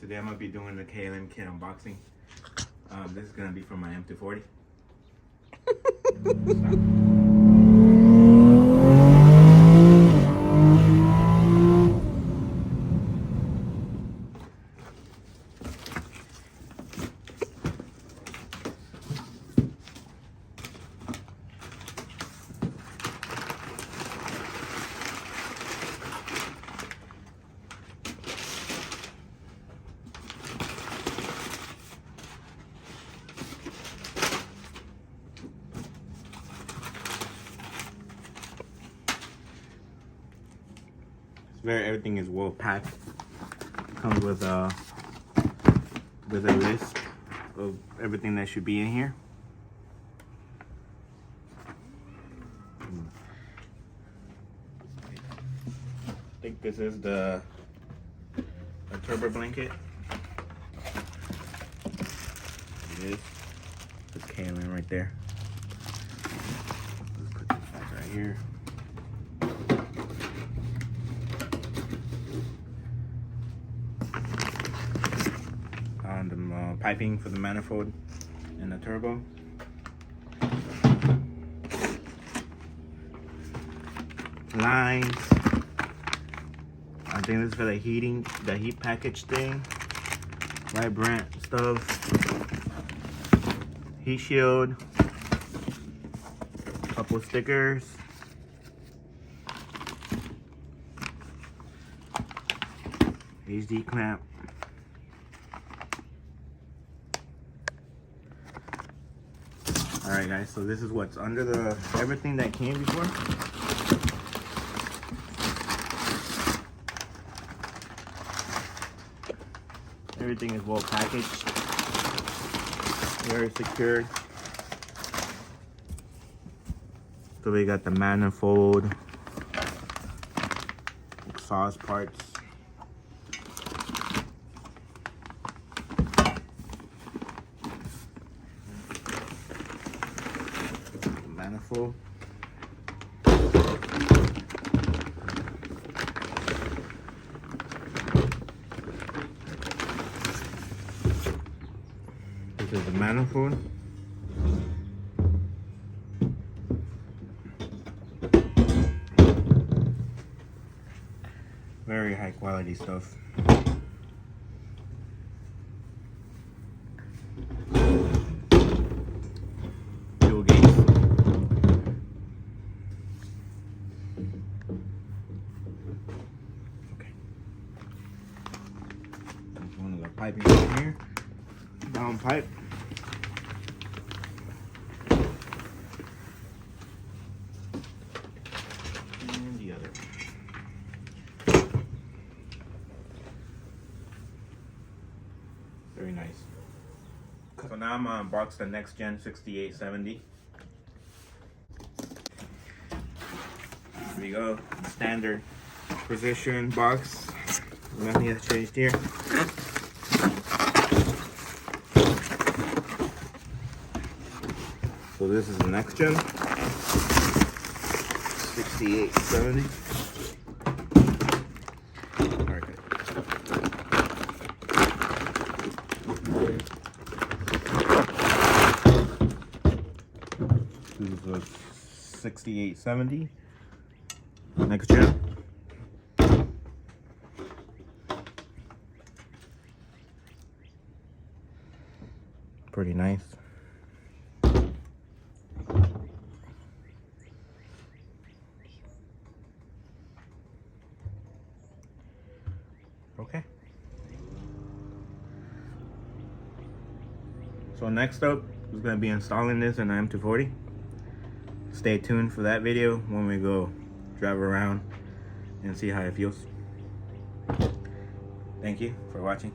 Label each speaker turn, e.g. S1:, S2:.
S1: Today I'm gonna be doing the KLM kit unboxing. This is gonna be from my M340. Everything is well packed. Comes with a list of everything that should be in here. I think this is the turbo blanket. It is. It's KLM right there. Let's put this back right here. The piping for the manifold and the turbo. Lines. I think this is for the heat package thing. Vibrant stuff. Heat shield. Couple stickers. HD clamp. Alright guys, so this is what's under everything that came before. Everything is well packaged, very secure. So we got the manifold, exhaust parts. Manifold. This is the manifold. Very high quality stuff. One of the piping right here, down pipe. And the other. Very nice. So now I'm gonna unbox the NextGen 6870. Here we go, standard position box. Nothing has changed here. So this is the NextGen 6870. Alright. This is a 6870 NextGen. Pretty nice. Okay. So next up is going to be installing this in the M340. Stay tuned for that video when we go drive around and see how it feels. Thank you for watching.